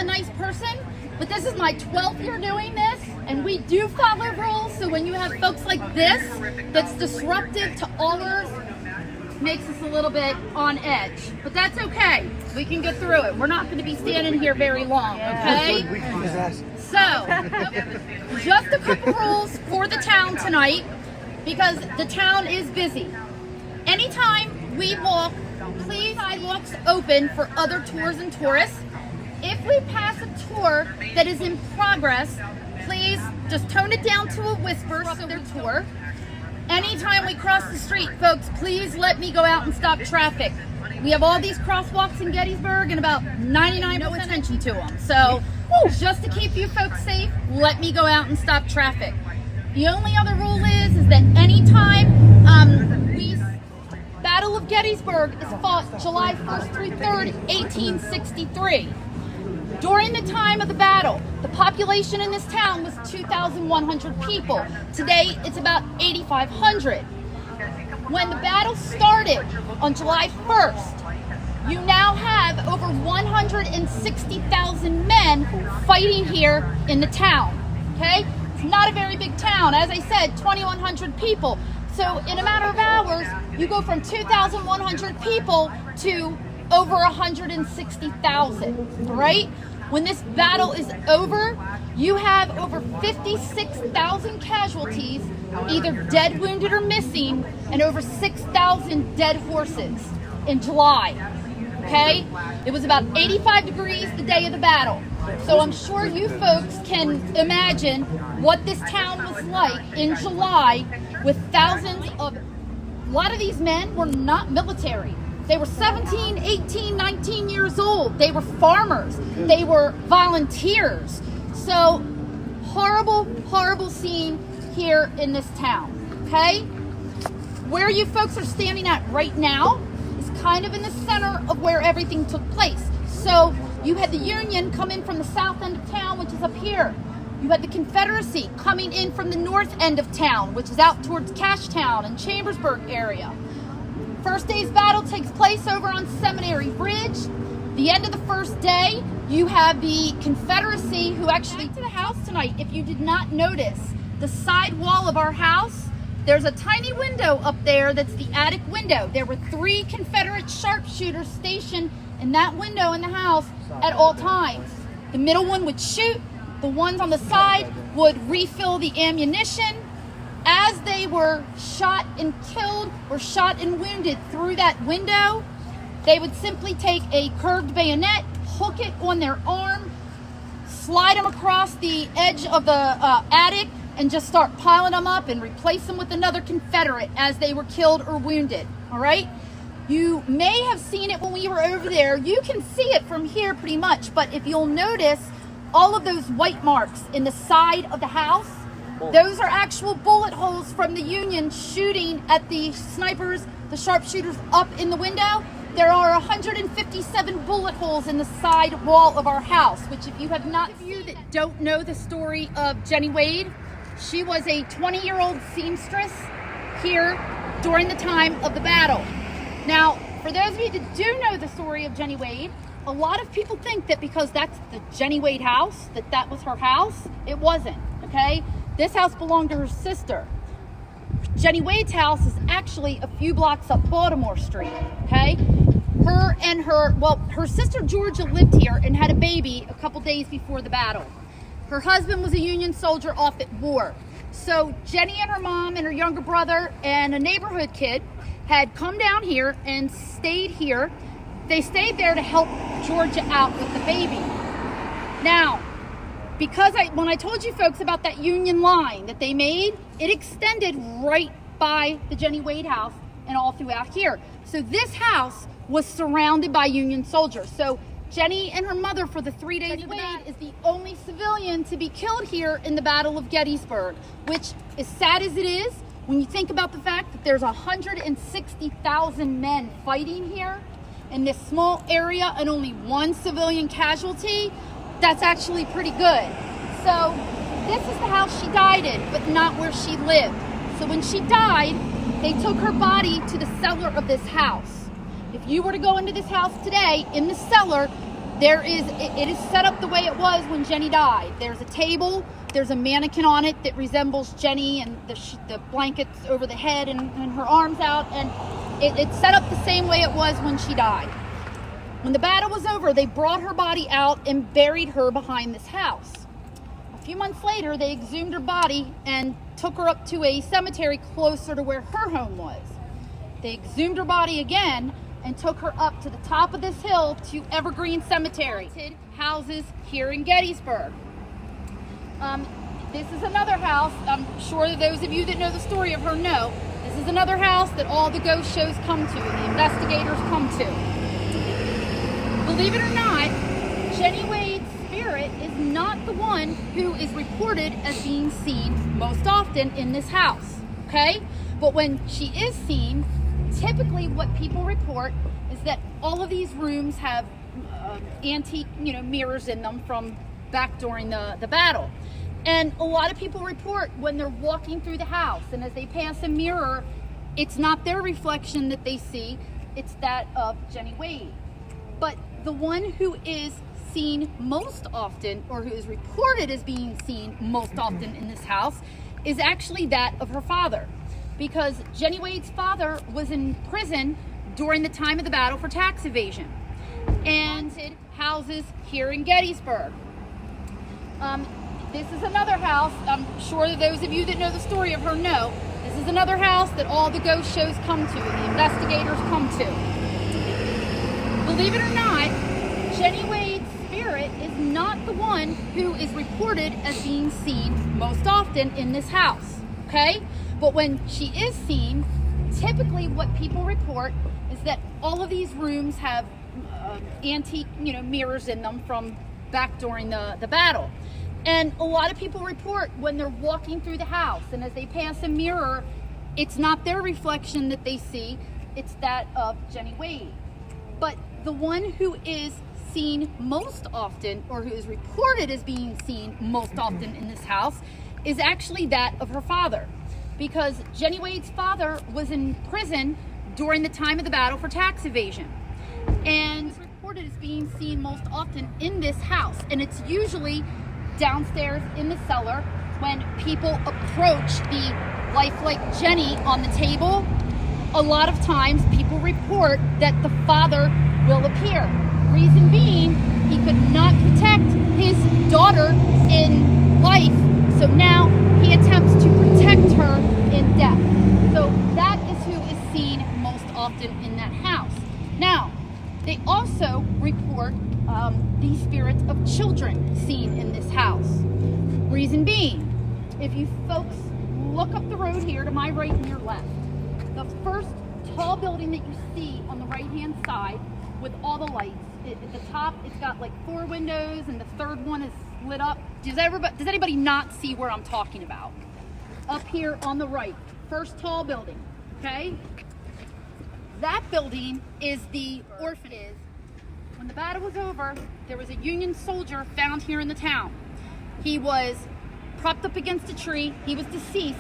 a nice person, but this is my 12th year doing this, and we do follow rules. So when you have folks like this, that's disruptive to others, makes us a little bit on edge. But that's okay. We can get through it. We're not going to be standing here very long, okay? So, just a couple rules for the town tonight, because the town is busy. Anytime we walk, please sidewalks open for other tours and tourists. If we pass a tour that is in progress, please just tone it down to a whisper so their tour. Anytime we cross the street, folks, please let me go out and stop traffic. We have all these crosswalks in Gettysburg and about 99% attention to them. So just to keep you folks safe, let me go out and stop traffic. The only other rule is that anytime Battle of Gettysburg is fought July 1st through 3rd, 1863. During the time of the battle, the population in this town was 2,100 people. Today, it's about 8,500. When the battle started on July 1st, you now have over 160,000 men fighting here in the town, okay? It's not a very big town. As I said, 2,100 people. So in a matter of hours, you go from 2,100 people to over 160,000, right? When this battle is over, you have over 56,000 casualties, either dead, wounded, or missing, and over 6,000 dead horses in July, okay? It was about 85 degrees the day of the battle. So I'm sure you folks can imagine what this town was like in July with thousands of, a lot of these men were not military. They were 17, 18, 19 years old. They were farmers. They were volunteers. So horrible, horrible scene here in this town, okay? Where you folks are standing at right now is kind of in the center of where everything took place. So you had the Union come in from the south end of town, which is up here. You had the Confederacy coming in from the north end of town, which is out towards Cashtown and Chambersburg area. First day's battle takes place over on Seminary Bridge. The end of the first day, you have the Confederacy who actually to the house tonight. If you did not notice, the side wall of our house, there's a tiny window up there that's the attic window. There were 3 Confederate sharpshooters stationed in that window in the house at all times. The middle one would shoot. The ones on the side would refill the ammunition. As they were shot and killed or shot and wounded through that window, they would simply take a curved bayonet, hook it on their arm, slide them across the edge of the attic, and just start piling them up and replace them with another Confederate as they were killed or wounded, all right? You may have seen it when we were over there. You can see it from here pretty much, but if you'll notice, all of those white marks in the side of the house, those are actual bullet holes from the Union shooting at the snipers, the sharpshooters up in the window. There are 157 bullet holes in the side wall of our house, which if you have not, of you that don't know the story of Jennie Wade, she was a 20-year-old seamstress here during the time of the battle. Now, for those of you that do know the story of Jennie Wade, a lot of people think that because that's the Jennie Wade house, that was her house. It wasn't, okay? This house belonged to her sister. Jennie Wade's house is actually a few blocks up Baltimore Street, okay? Her sister Georgia lived here and had a baby a couple days before the battle. Her husband was a Union soldier off at war. So Jennie and her mom and her younger brother and a neighborhood kid had come down here and stayed here. They stayed there to help Georgia out with the baby. Now, because when I told you folks about that Union line that they made, it extended right by the Jennie Wade house and all throughout here. So this house was surrounded by Union soldiers. So Jennie and her mother, for the 3 days, Jennie Wade is the only civilian to be killed here in the Battle of Gettysburg, which, as sad as it is, when you think about the fact that there's 160,000 men fighting here in this small area and only 1 civilian casualty, that's actually pretty good. So this is the house she died in, but not where she lived. So when she died, they took her body to the cellar of this house. If you were to go into this house today, in the cellar, it is set up the way it was when Jennie died. There's a table, there's a mannequin on it that resembles Jennie, and the blankets over the head and her arms out, and it's set up the same way it was when she died. When the battle was over, they brought her body out and buried her behind this house. A few months later, they exhumed her body and took her up to a cemetery closer to where her home was. They exhumed her body again and took her up to the top of this hill to Evergreen Cemetery. Houses here in Gettysburg. This is another house. I'm sure that those of you that know the story of her know. This is another house that all the ghost shows come to, the investigators come to. Believe it or not, Jennie Wade's spirit is not the one who is reported as being seen most often in this house, okay? But when she is seen, typically what people report is that all of these rooms have antique, mirrors in them from back during the battle. And a lot of people report when they're walking through the house and as they pass a mirror, it's not their reflection that they see, it's that of Jennie Wade. But the one who is seen most often, or who is reported as being seen most often in this house, is actually that of her father. Because Jennie Wade's father was in prison during the time of the battle for tax evasion. And houses here in Gettysburg. This is another house. I'm sure that those of you that know the story of her know. This is another house that all the ghost shows come to, the investigators come to. Believe it or not, Jennie Wade's spirit is not the one who is reported as being seen most often in this house, okay? But when she is seen, typically what people report is that all of these rooms have antique, mirrors in them from back during the battle. And a lot of people report when they're walking through the house and as they pass a mirror, it's not their reflection that they see, it's that of Jennie Wade. But the one who is seen most often, or who is reported as being seen most often in this house, is actually that of her father. Because Jennie Wade's father was in prison during the time of the battle for tax evasion. And it's reported as being seen most often in this house. And it's usually downstairs in the cellar when people approach the lifelike Jennie on the table. A lot of times people report that the father will appear. Reason being, he could not protect his daughter in life, so now he attempts to protect her in death. So that is who is seen most often in that house. Now, they also report the spirits of children seen in this house. Reason being, if you folks look up the road here to my right and your left, the first tall building that you see on the right-hand side with all the lights, at the top it's got like 4 windows and the third one is lit up. Does anybody not see where I'm talking about? Up here on the right, first tall building, okay? That building is the orphan. When the battle was over, there was a Union soldier found here in the town. He was propped up against a tree, he was deceased,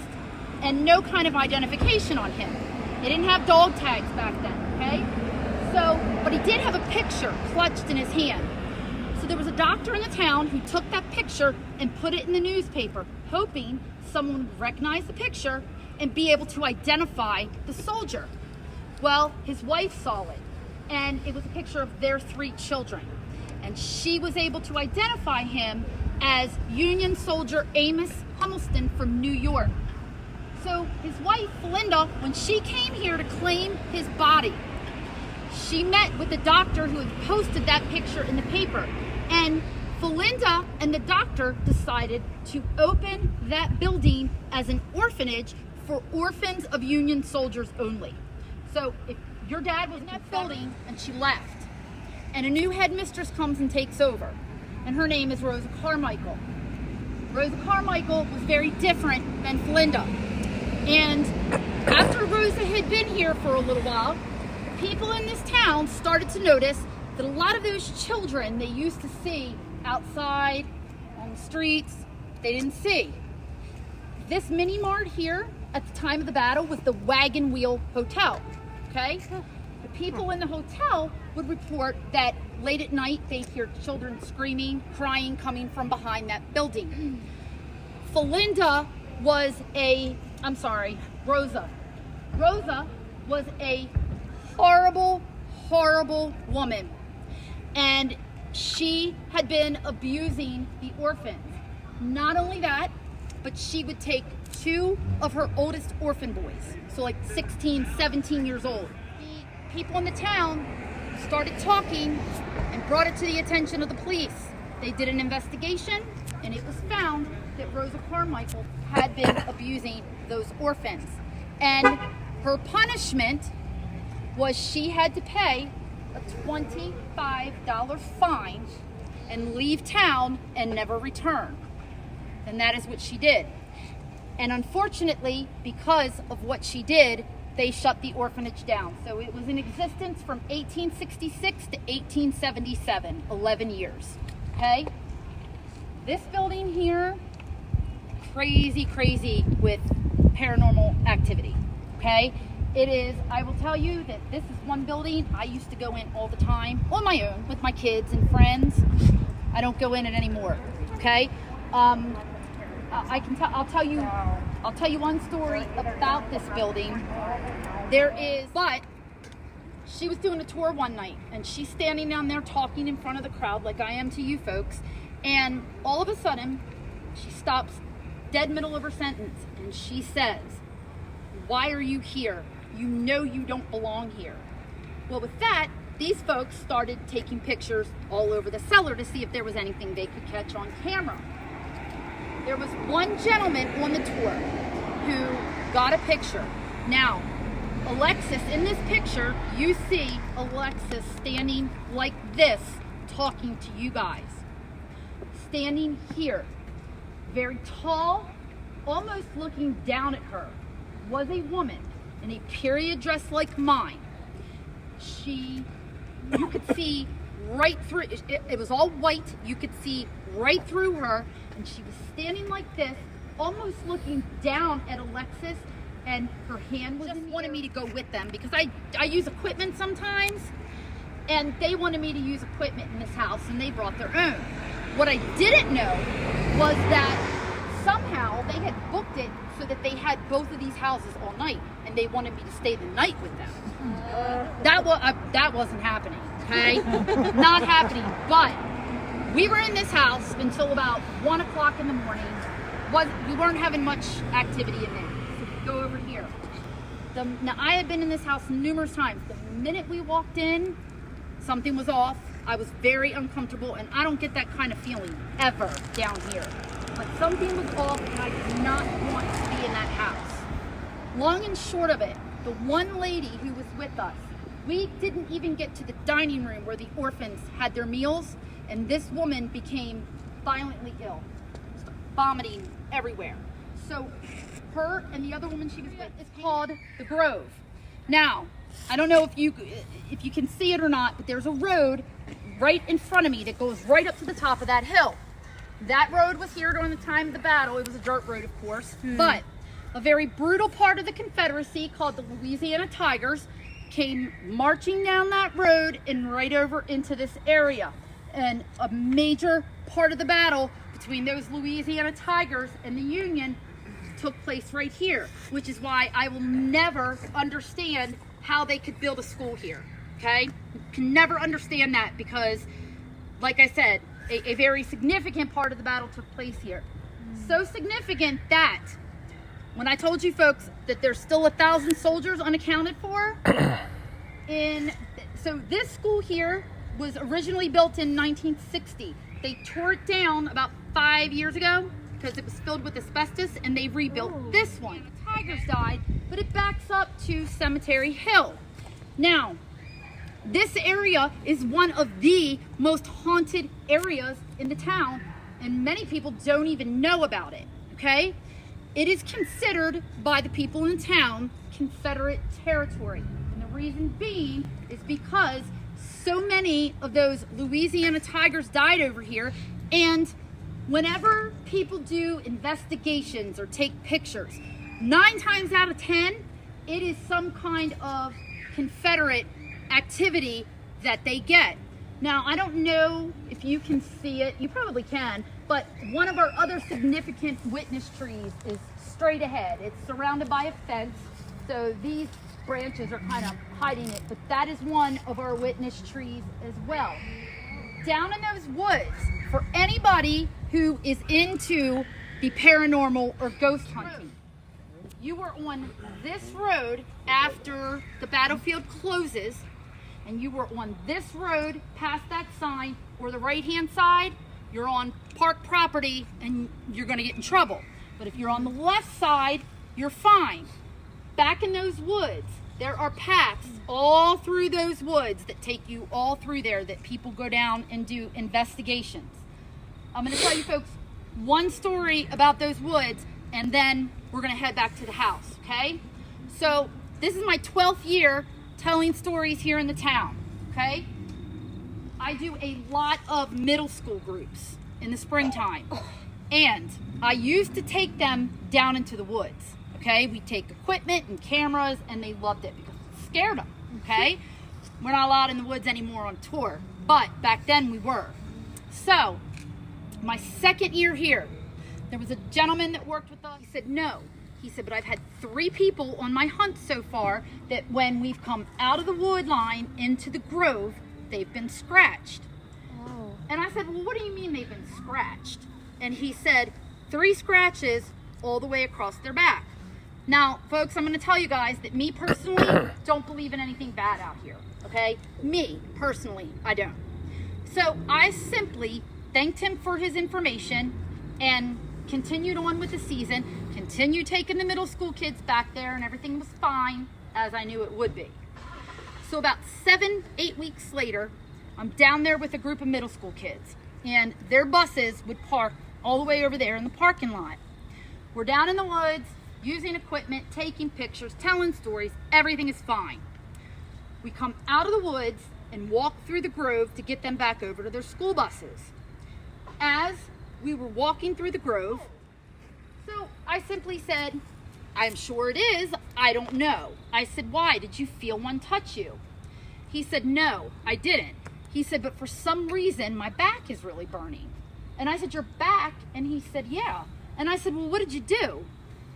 and no kind of identification on him. They didn't have dog tags back then, okay? But he did have a picture clutched in his hand. So there was a doctor in the town who took that picture and put it in the newspaper, hoping someone would recognize the picture and be able to identify the soldier. Well, his wife saw it, and it was a picture of their 3 children. And she was able to identify him as Union soldier Amos Hummelston from New York. So his wife, Linda, when she came here to claim his body, she met with the doctor who had posted that picture in the paper. And Felinda and the doctor decided to open that building as an orphanage for orphans of Union soldiers only. So if your dad was in that building and she left, and a new headmistress comes and takes over, and her name is Rosa Carmichael. Rosa Carmichael was very different than Felinda. And after Rosa had been here for a little while, people in this town started to notice that a lot of those children they used to see outside on the streets, they didn't see. This mini mart here at the time of the battle was the Wagon Wheel Hotel, okay? The people in the hotel would report that late at night they'd hear children screaming, crying, coming from behind that building. Rosa was a horrible, horrible woman. And she had been abusing the orphans. Not only that, but she would take 2 of her oldest orphan boys, so like 16, 17 years old. The people in the town started talking and brought it to the attention of the police. They did an investigation, and it was found that Rosa Carmichael had been abusing those orphans. And her punishment was she had to pay a $25 fine and leave town and never return. And that is what she did. And unfortunately, because of what she did, they shut the orphanage down. So it was in existence from 1866 to 1877, 11 years. Okay? This building here, crazy, crazy with paranormal activity. Okay? It is, I will tell you that this is one building I used to go in all the time on my own with my kids and friends. I don't go in it anymore. Okay? I'll tell you one story about this building. But she was doing a tour one night, and she's standing down there talking in front of the crowd like I am to you folks, and all of a sudden she stops dead middle of her sentence, and she says, "Why are you here? You know you don't belong here." Well, with that, these folks started taking pictures all over the cellar to see if there was anything they could catch on camera. There was one gentleman on the tour who got a picture. Now, Alexis, in this picture, you see Alexis standing like this, talking to you guys. Standing here, very tall, almost looking down at her, was a woman in a period dress like mine. You could see right through, it was all white, you could see right through her, and she was standing like this, almost looking down at Alexis, and her hand was just wanted me to go with them because I use equipment sometimes, and they wanted me to use equipment in this house, and they brought their own. What I didn't know was that somehow they had booked it so that they had both of these houses all night, and they wanted me to stay the night with them. That wasn't happening, okay? Not happening. But we were in this house until about 1 o'clock in the morning. We weren't having much activity in there. So we go over here. Now, I had been in this house numerous times. The minute we walked in, something was off. I was very uncomfortable, and I don't get that kind of feeling ever down here. But something was off, and I did not want to be in that house. Long and short of it, the one lady who was with us, we didn't even get to the dining room where the orphans had their meals, and this woman became violently ill, vomiting everywhere. So her and the other woman she was with is called the Grove. Now, I don't know if you can see it or not, but there's a road right in front of me that goes right up to the top of that hill. That road was here during the time of the battle. It was a dirt road, of course, but a very brutal part of the Confederacy called the Louisiana Tigers came marching down that road and right over into this area. And a major part of the battle between those Louisiana Tigers and the Union took place right here, which is why I will never understand how they could build a school here, okay? Can never understand that because, like I said, a very significant part of the battle took place here. So significant that when I told you folks that there's still 1,000 soldiers unaccounted for, so this school here was originally built in 1960. They tore it down about 5 years ago because it was filled with asbestos, and they rebuilt this one. The Tigers died, but it backs up to Cemetery Hill. Now, this area is one of the most haunted areas in the town, and many people don't even know about it, okay? It is considered by the people in the town Confederate territory. And the reason being is because so many of those Louisiana Tigers died over here, and whenever people do investigations or take pictures, 9 times out of 10, it is some kind of Confederate activity that they get. Now, I don't know if you can see it, you probably can, but one of our other significant witness trees is straight ahead. It's surrounded by a fence, so these branches are kind of hiding it, but that is one of our witness trees as well. Down in those woods, for anybody who is into the paranormal or ghost hunting, you are on this road after the battlefield closes, and you were on this road past that sign, or the right-hand side, you're on park property and you're going to get in trouble. But if you're on the left side, you're fine. Back in those woods, there are paths all through those woods that take you all through there that people go down and do investigations. I'm going to tell you folks one story about those woods, and then we're going to head back to the house, okay? So this is my 12th year telling stories here in the town, okay? I do a lot of middle school groups in the springtime, and I used to take them down into the woods, okay? We take equipment and cameras, and they loved it because it scared them, okay? We're not allowed in the woods anymore on tour, but back then we were. So, my second year here, there was a gentleman that worked with us. He said, no. He said, but I've had 3 people on my hunt so far that when we've come out of the wood line into the grove, they've been scratched. Oh. And I said, well, what do you mean they've been scratched? And he said, 3 scratches all the way across their back. Now, folks, I'm going to tell you guys that me personally don't believe in anything bad out here, okay? Me, personally, I don't. So I simply thanked him for his information and continued on with the season, continued taking the middle school kids back there, and everything was fine, as I knew it would be. So about 7-8 weeks later, I'm down there with a group of middle school kids, and their buses would park all the way over there in the parking lot. We're down in the woods, using equipment, taking pictures, telling stories, everything is fine. We come out of the woods and walk through the grove to get them back over to their school buses. As we were walking through the grove, so I simply said, I'm sure it is, I don't know. I said, why? Did you feel one touch you? He said, no, I didn't. He said, but for some reason, my back is really burning. And I said, your back? And he said, yeah. And I said, well, what did you do?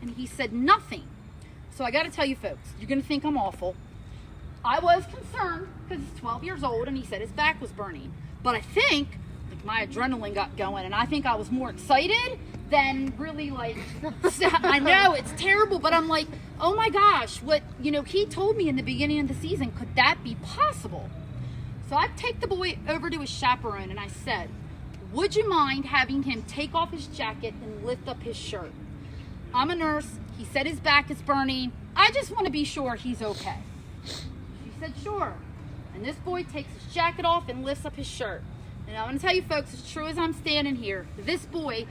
And he said, nothing. So I got to tell you folks, you're going to think I'm awful. I was concerned because he's 12 years old and he said his back was burning. But I think my adrenaline got going, and I think I was more excited than really like, I know it's terrible, but I'm like, oh my gosh, what, he told me in the beginning of the season, could that be possible? So I take the boy over to his chaperone and I said, would you mind having him take off his jacket and lift up his shirt? I'm a nurse. He said his back is burning. I just want to be sure he's okay. She said, sure. And this boy takes his jacket off and lifts up his shirt. And I'm going to tell you folks, as true as I'm standing here, this boy...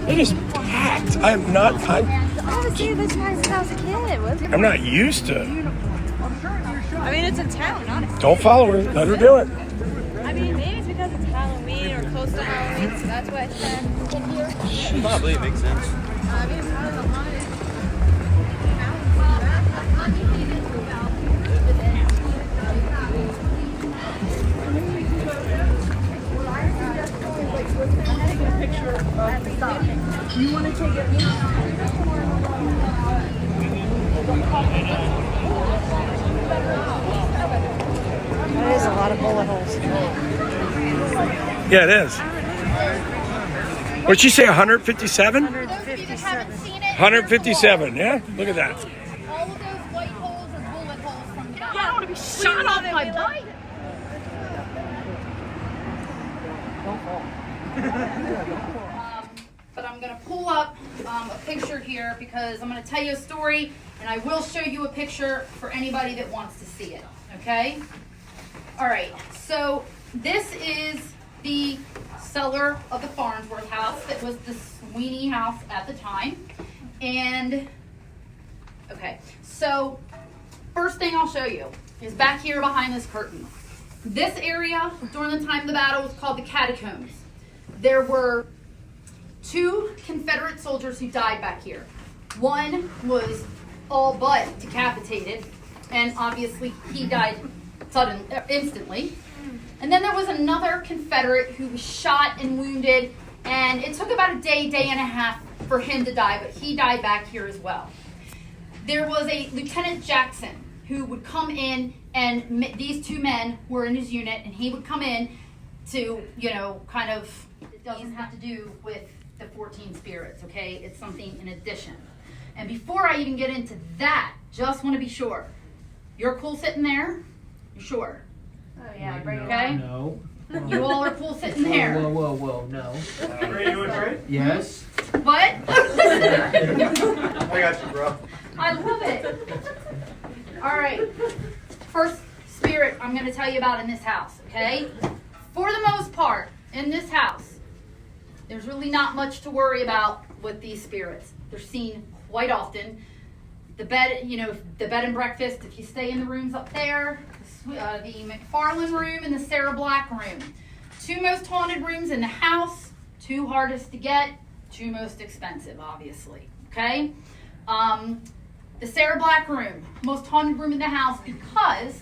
It is packed. I'm not... Honestly, this guy's house a kid. I'm not used to... I mean, it's a town, honestly. Don't follow her. Let her do it. I mean, maybe it's because it's Halloween or close to Halloween, so that's why it's been here. Probably, it makes sense. I mean, it's probably the haunted. You want to take it? That is a lot of bullet holes. Yeah, it is. What'd she say, 157? 157. 157, yeah? Look at that. All of those white holes are bullet holes from the back. I don't want to be shot off my bike. But I'm going to pull up a picture here because I'm going to tell you a story, and I will show you a picture for anybody that wants to see it, okay? All right, so this is the cellar of the Farnsworth house that was the Sweeney house at the time. And, okay, so first thing I'll show you is back here behind this curtain. This area during the time of the battle was called the catacombs. There were 2 Confederate soldiers who died back here. One was all but decapitated, and obviously he died instantly. And then there was another Confederate who was shot and wounded, and it took about a day and a half for him to die, but he died back here as well. There was a Lieutenant Jackson who would come in, and these two men were in his unit, and he would come in to, kind of, it doesn't have to do with the 14 spirits, okay? It's something in addition. And before I even get into that, just want to be sure. You're cool sitting there? You're sure? Oh yeah, bring it Okay? No. You all are cool sitting there. Whoa, no. Ray, you want to try? Yes. What? I got you, bro. I love it. All right. First spirit I'm going to tell you about in this house, okay? For the most part, in this house, there's really not much to worry about with these spirits. They're seen quite often. The bed, the bed and breakfast, if you stay in the rooms up there, the McFarland room and the Sarah Black room. 2 most haunted rooms in the house, 2 hardest to get, 2 most expensive, obviously, okay? The Sarah Black room, most haunted room in the house, because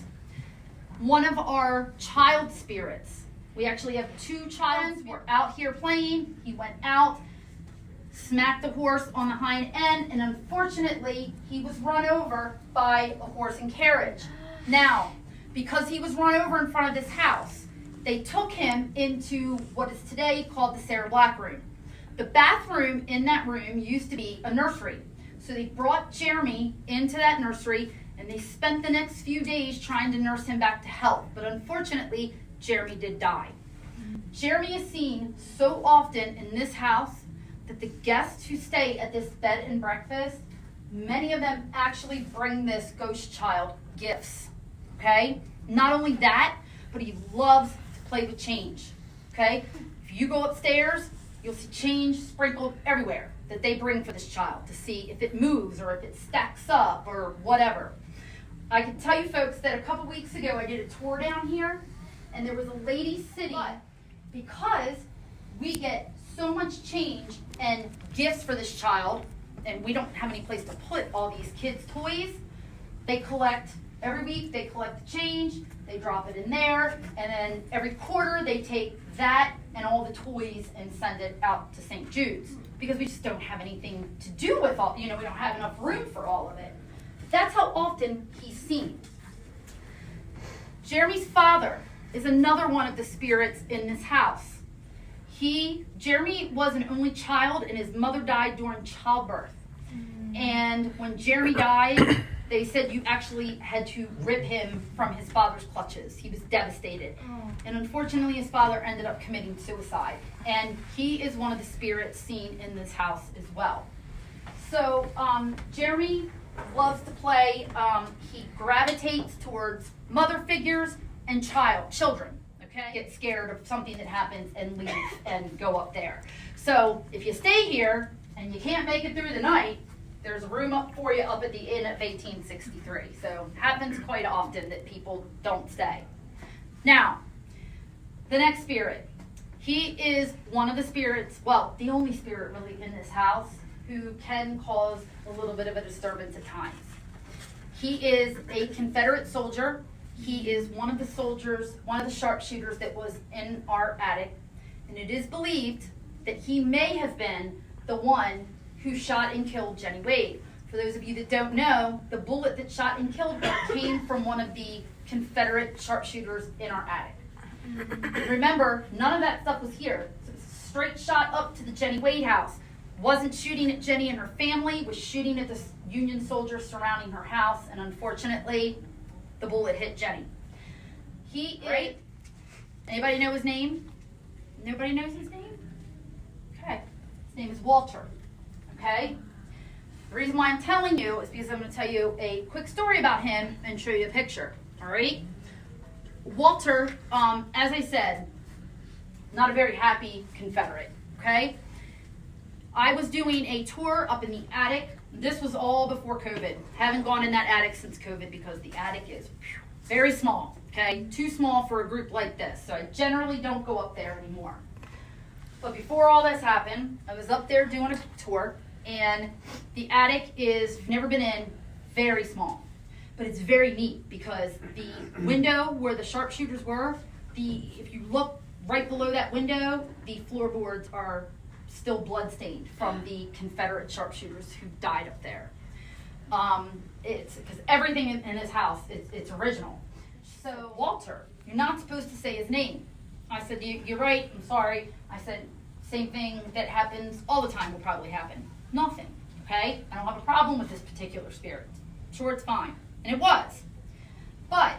one of our child spirits, we actually have 2 children, we're out here playing, he went out, smacked the horse on the hind end, and unfortunately, he was run over by a horse and carriage. Now, because he was run over in front of this house, they took him into what is today called the Sarah Black room. The bathroom in that room used to be a nursery. So they brought Jeremy into that nursery, and they spent the next few days trying to nurse him back to health. But unfortunately, Jeremy did die. Jeremy is seen so often in this house that the guests who stay at this bed and breakfast, many of them actually bring this ghost child gifts, okay? Not only that, but he loves to play with change, okay? If you go upstairs, you'll see change sprinkled everywhere that they bring for this child to see if it moves or if it stacks up or whatever. I can tell you folks that a couple weeks ago I did a tour down here, and there was a lady sitting, because we get so much change and gifts for this child, and we don't have any place to put all these kids' toys. They collect, every week they collect the change, they drop it in there, and then every quarter they take that and all the toys and send it out to St. Jude's, because we just don't have anything to do with all, we don't have enough room for all of it. That's how often he's seen. Jeremy's father is another one of the spirits in this house. Jeremy was an only child, and his mother died during childbirth. And when Jeremy died, they said you actually had to rip him from his father's clutches. He was devastated. And unfortunately, his father ended up committing suicide. And he is one of the spirits seen in this house as well. So Jeremy loves to play. He gravitates towards mother figures and children. Okay? Get scared of something that happens and leave and go up there. So if you stay here and you can't make it through the night, there's a room up for you up at the Inn of 1863. So it happens quite often that people don't stay. Now, the next spirit. He is one of the spirits, well, the only spirit really in this house who can cause a little bit of a disturbance at times. He is a Confederate soldier. He is one of the soldiers, one of the sharpshooters that was in our attic. And it is believed that he may have been the one who shot and killed Jennie Wade. For those of you that don't know, the bullet that shot and killed her came from one of the Confederate sharpshooters in our attic. Remember, none of that stuff was here. So it was a straight shot up to the Jennie Wade house. Wasn't shooting at Jennie and her family, was shooting at the Union soldiers surrounding her house, and unfortunately, the bullet hit Jennie. Right? Anybody know his name? Nobody knows his name? Okay. His name is Walter. Okay? The reason why I'm telling you is because I'm going to tell you a quick story about him and show you a picture. All right? Walter, as I said, not a very happy Confederate. Okay? I was doing a tour up in the attic. This was all before COVID. Haven't gone in that attic since COVID because the attic is very small, okay? Too small for a group like this. So I generally don't go up there anymore. But before all this happened, I was up there doing a tour, and the attic is, never been in, very small. But it's very neat because the window where the sharpshooters were, if you look right below that window, the floorboards are still bloodstained from the Confederate sharpshooters who died up there. It's because everything in this house, it's original. So Walter, you're not supposed to say his name. I said, you're right, I'm sorry. I said, same thing that happens all the time will probably happen. Nothing, okay? I don't have a problem with this particular spirit. Sure, it's fine. And it was. But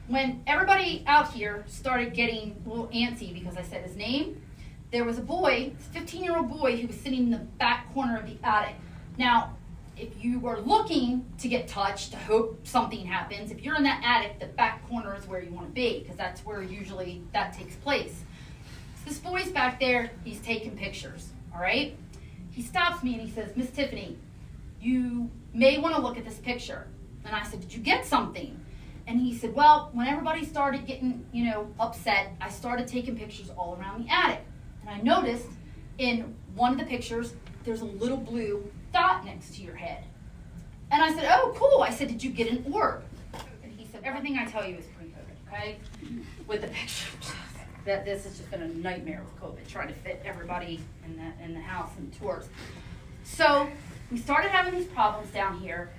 when everybody out here started getting a little antsy because I said his name, there was a boy, a 15-year-old boy, who was sitting in the back corner of the attic. Now, if you were looking to get touched, to hope something happens, if you're in that attic, the back corner is where you want to be, because that's where usually that takes place. So this boy's back there, he's taking pictures, all right? He stops me and he says, Miss Tiffany, you may want to look at this picture. And I said, did you get something? And he said, well, when everybody started getting, upset, I started taking pictures all around the attic. And I noticed in one of the pictures, there's a little blue dot next to your head. And I said, oh, cool. I said, did you get an orb? And he said, everything I tell you is pre-COVID, okay? With the pictures. This has just been a nightmare with COVID, trying to fit everybody in the house and tours. So we started having these problems down here.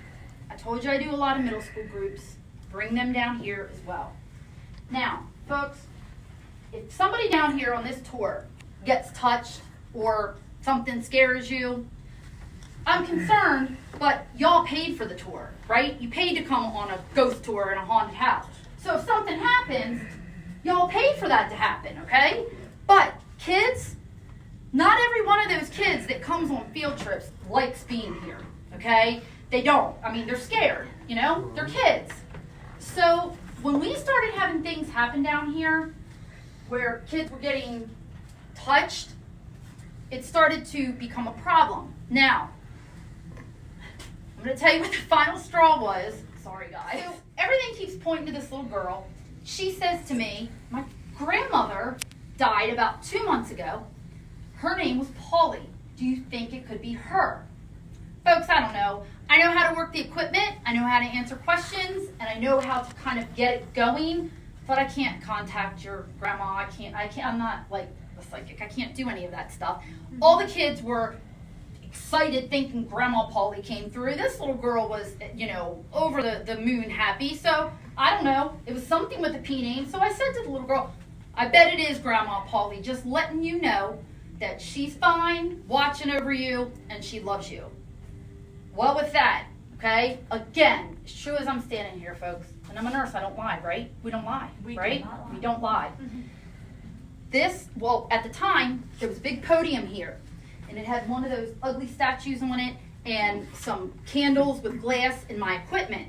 I told you I do a lot of middle school groups. Bring them down here as well. Now, folks, if somebody down here on this tour gets touched or something scares you, I'm concerned, but y'all paid for the tour, right? You paid to come on a ghost tour in a haunted house. So if something happens, y'all paid for that to happen, okay? But kids, not every one of those kids that comes on field trips likes being here, okay? They don't. I mean, they're scared, They're kids. So when we started having things happen down here where kids were getting touched, it started to become a problem. Now, I'm going to tell you what the final straw was. Sorry, guys. So everything keeps pointing to this little girl. She says to me, my grandmother died about 2 months ago. Her name was Polly. Do you think it could be her? Folks, I don't know. I know how to work the equipment, I know how to answer questions, and I know how to kind of get it going, but I can't contact your grandma. I'm not like a psychic. I can't do any of that stuff. All the kids were excited thinking Grandma Polly came through. This little girl was, over the moon happy. So, I don't know. It was something with the P name. So I said to the little girl, I bet it is Grandma Polly, just letting you know that she's fine, watching over you, and she loves you. Well, with that, okay, again, as true as I'm standing here, folks, and I'm a nurse, I don't lie, right? We don't lie, right? We don't lie. Mm-hmm. At the time, there was a big podium here, and it had one of those ugly statues on it and some candles with glass in my equipment.